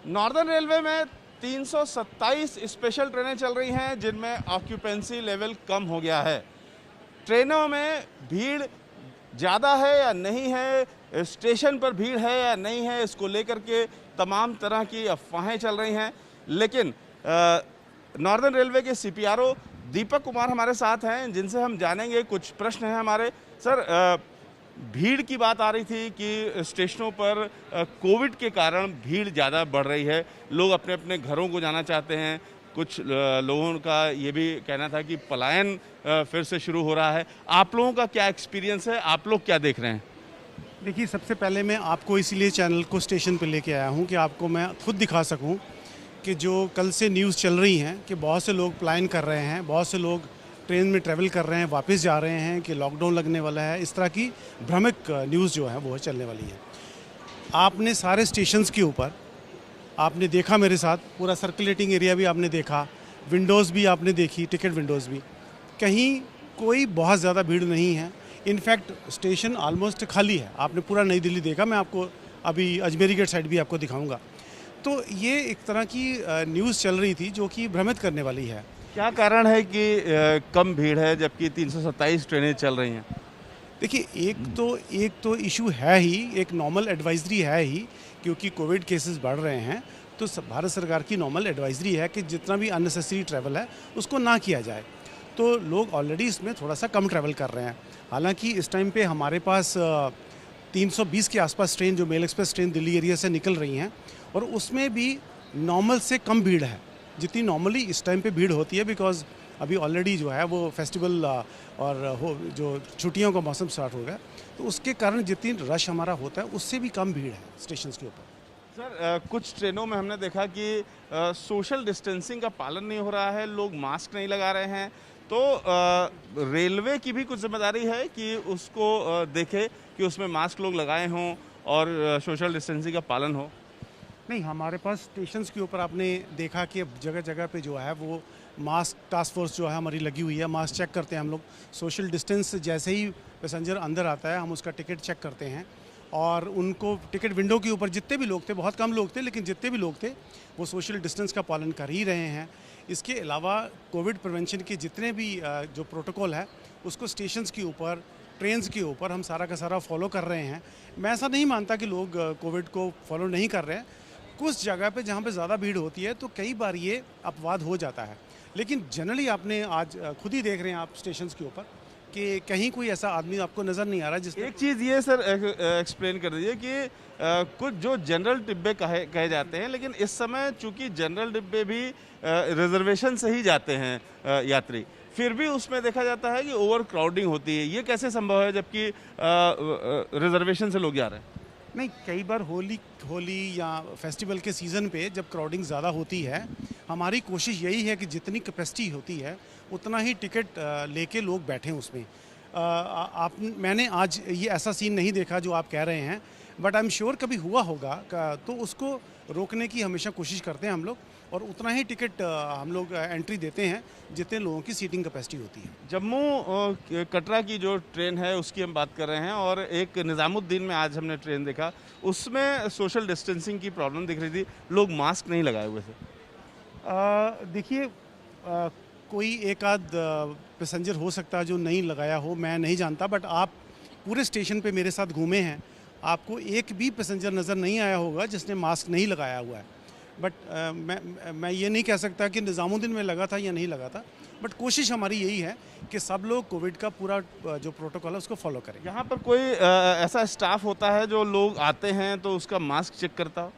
Northern railway में 327 special ट्रेनें चल रही हैं जिनमें ऑक्यूपेंसी लेवल कम हो गया है। ट्रेनों में भीड़ ज़्यादा है या नहीं है, स्टेशन पर भीड़ है या नहीं है, इसको लेकर के तमाम तरह की अफवाहें चल रही हैं। लेकिन नॉर्दर्न रेलवे के सीपीआरओ दीपक कुमार हमारे साथ हैं, जिनसे हम जानेंगे। कुछ प्रश्न हैं हमारे। सर, भीड़ की बात आ रही थी कि स्टेशनों पर कोविड के कारण भीड़ ज़्यादा बढ़ रही है, लोग अपने अपने घरों को जाना चाहते हैं। कुछ लोगों का ये भी कहना था कि पलायन फिर से शुरू हो रहा है। आप लोगों का क्या एक्सपीरियंस है, आप लोग क्या देख रहे हैं? देखिए, सबसे पहले मैं आपको इसीलिए चैनल को स्टेशन पे लेके आया हूँ कि आपको मैं खुद दिखा सकूँ कि जो कल से न्यूज़ चल रही हैं कि बहुत से लोग पलायन कर रहे हैं, बहुत से लोग ट्रेन में ट्रैवल कर रहे हैं, वापस जा रहे हैं, कि लॉकडाउन लगने वाला है, इस तरह की भ्रामक न्यूज़ जो है वो चलने वाली है। आपने सारे स्टेशंस के ऊपर आपने देखा, मेरे साथ पूरा सर्कुलेटिंग एरिया भी आपने देखा, विंडोज़ भी आपने देखी, टिकट विंडोज़ भी, कहीं कोई बहुत ज़्यादा भीड़ नहीं है। इनफैक्ट स्टेशन ऑलमोस्ट खाली है। आपने पूरा नई दिल्ली देखा, मैं आपको अभी अजमेरी गेट साइड भी आपको दिखाऊंगा। तो ये एक तरह की न्यूज़ चल रही थी जो कि भ्रमित करने वाली है। क्या कारण है कि कम भीड़ है जबकि 327 ट्रेनें चल रही हैं? देखिए, एक तो इशू है ही, एक नॉर्मल एडवाइजरी है ही, क्योंकि कोविड केसेस बढ़ रहे हैं। तो भारत सरकार की नॉर्मल एडवाइजरी है कि जितना भी अननेसेसरी ट्रैवल है उसको ना किया जाए। तो लोग ऑलरेडी इसमें थोड़ा सा कम ट्रैवल कर रहे हैं। हालांकि इस टाइम पे हमारे पास 320 के आसपास ट्रेन, जो mail express train Delhi area से निकल रही हैं, और उसमें भी नॉर्मल से कम भीड़ है जितनी नॉर्मली इस टाइम पे भीड़ होती है। बिकॉज अभी ऑलरेडी जो है वो फेस्टिवल और जो छुट्टियों का मौसम स्टार्ट हो गया, तो उसके कारण जितनी रश हमारा होता है उससे भी कम भीड़ है स्टेशन के ऊपर। सर, कुछ ट्रेनों में हमने देखा कि सोशल डिस्टेंसिंग का पालन नहीं हो रहा है, लोग मास्क नहीं लगा रहे हैं। तो रेलवे की भी कुछ जिम्मेदारी है कि उसको देखे कि उसमें मास्क लोग लगाए हों और सोशल डिस्टेंसिंग का पालन हो। नहीं, हमारे पास स्टेशंस के ऊपर आपने देखा कि जगह जगह पे जो है वो मास्क टास्क फोर्स जो है हमारी लगी हुई है। मास्क चेक करते हैं हम लोग, सोशल डिस्टेंस जैसे ही पैसेंजर अंदर आता है हम उसका टिकट चेक करते हैं, और उनको टिकट विंडो के ऊपर जितने भी लोग थे, बहुत कम लोग थे लेकिन जितने भी लोग थे वो सोशल डिस्टेंस का पालन कर ही रहे हैं। इसके अलावा कोविड प्रिवेंशन के जितने भी जो प्रोटोकॉल है उसको स्टेशंस के ऊपर, ट्रेन्स के ऊपर हम सारा का सारा फॉलो कर रहे हैं। मैं ऐसा नहीं मानता कि लोग कोविड को फॉलो नहीं कर रहे हैं। कुछ जगह पे जहाँ पे ज़्यादा भीड़ होती है तो कई बार ये अपवाद हो जाता है, लेकिन जनरली आपने आज खुद ही देख रहे हैं आप स्टेशंस के ऊपर कि कहीं कोई ऐसा आदमी आपको नज़र नहीं आ रहा जिसने। एक चीज़ ये सर एक्सप्लेन कर दीजिए कि कुछ जो जनरल डिब्बे कहे जाते हैं, लेकिन इस समय चूंकि जनरल डिब्बे भी रिजर्वेशन से ही जाते हैं यात्री, फिर भी उसमें देखा जाता है कि ओवर क्राउडिंग होती है। ये कैसे संभव है जबकि रिजर्वेशन से लोग जा रहे हैं? नहीं, कई बार होली या फेस्टिवल के सीज़न पे जब क्राउडिंग ज़्यादा होती है, हमारी कोशिश यही है कि जितनी कैपेसिटी होती है उतना ही टिकट लेके लोग बैठें उसमें। मैंने आज ये ऐसा सीन नहीं देखा जो आप कह रहे हैं, बट आई एम श्योर कभी हुआ होगा तो उसको रोकने की हमेशा कोशिश करते हैं हम लोग, और उतना ही टिकट हम लोग एंट्री देते हैं जितने लोगों की सीटिंग कैपेसिटी होती है। जम्मू कटरा की जो ट्रेन है उसकी हम बात कर रहे हैं, और एक निज़ामुद्दीन में आज हमने ट्रेन देखा, उसमें सोशल डिस्टेंसिंग की प्रॉब्लम दिख रही थी, लोग मास्क नहीं लगाए हुए थे। देखिए, कोई एक आध पैसेंजर हो सकता है जो नहीं लगाया हो, मैं नहीं जानता, बट आप पूरे स्टेशन पे मेरे साथ घूमे हैं, आपको एक भी पैसेंजर नज़र नहीं आया होगा जिसने मास्क नहीं लगाया हुआ है। बट मैं ये नहीं कह सकता कि निज़ामुद्दीन में लगा था या नहीं लगा था, बट कोशिश हमारी यही है कि सब लोग कोविड का पूरा जो प्रोटोकॉल है उसको फॉलो करें। यहाँ पर कोई ऐसा स्टाफ होता है जो लोग आते हैं तो उसका मास्क चेक करता हो?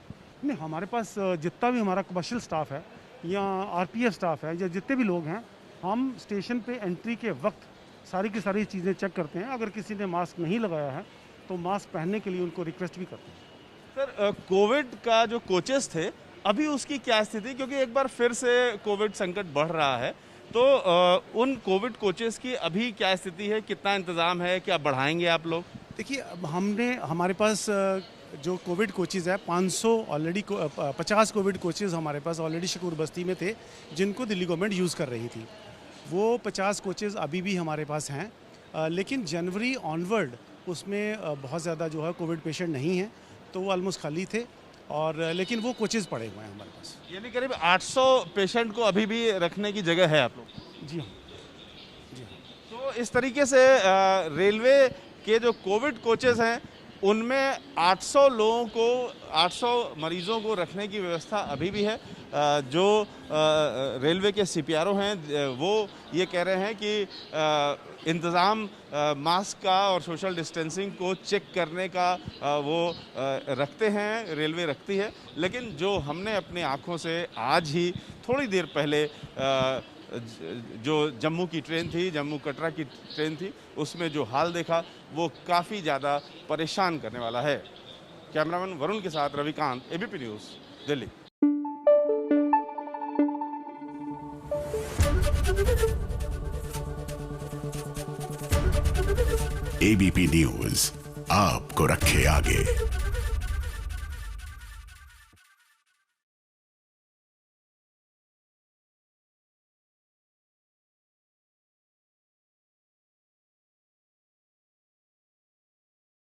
नहीं, हमारे पास जितना भी हमारा कमर्शियल स्टाफ है या आरपीएफ स्टाफ है या जितने भी लोग हैं, हम स्टेशन पे एंट्री के वक्त सारी की सारी चीज़ें चेक करते हैं। अगर किसी ने मास्क नहीं लगाया है तो मास्क पहनने के लिए उनको रिक्वेस्ट भी करते हैं। सर, कोविड का जो कोचेस थे अभी उसकी क्या स्थिति, क्योंकि एक बार फिर से कोविड संकट बढ़ रहा है, तो उन कोविड कोचेस की अभी क्या स्थिति है, कितना इंतज़ाम है, क्या बढ़ाएंगे आप लोग? देखिए, हमारे पास जो कोविड कोचेज़ है 500 ऑलरेडी 50 कोविड कोचेज़ हमारे पास ऑलरेडी शकूर बस्ती में थे जिनको दिल्ली गवर्नमेंट यूज़ कर रही थी। वो 50 कोचेज़ अभी भी हमारे पास हैं, लेकिन जनवरी ऑनवर्ड उसमें बहुत ज़्यादा जो है कोविड पेशेंट नहीं हैं, तो वो ऑलमोस्ट खाली थे। और लेकिन वो कोचेज़ पड़े हुए हैं हमारे पास। यानी करीब 800 पेशेंट को अभी भी रखने की जगह है आप लोग। जी हाँ, जी हाँ। तो इस तरीके से रेलवे के जो कोविड कोचेज़ हैं उनमें 800 लोगों को 800 मरीज़ों को रखने की व्यवस्था अभी भी है। जो रेलवे के सीपीआरओ हैं वो ये कह रहे हैं कि इंतज़ाम मास्क का और सोशल डिस्टेंसिंग को चेक करने का वो रखते हैं, रेलवे रखती है। लेकिन जो हमने अपनी आँखों से आज ही थोड़ी देर पहले जो जम्मू की ट्रेन थी, जम्मू कटरा की ट्रेन थी, उसमें जो हाल देखा वो काफ़ी ज़्यादा परेशान करने वाला है। कैमरामैन वरुण के साथ Ravikant, ABP news, Delhi. ABP news आपको रखे आगे।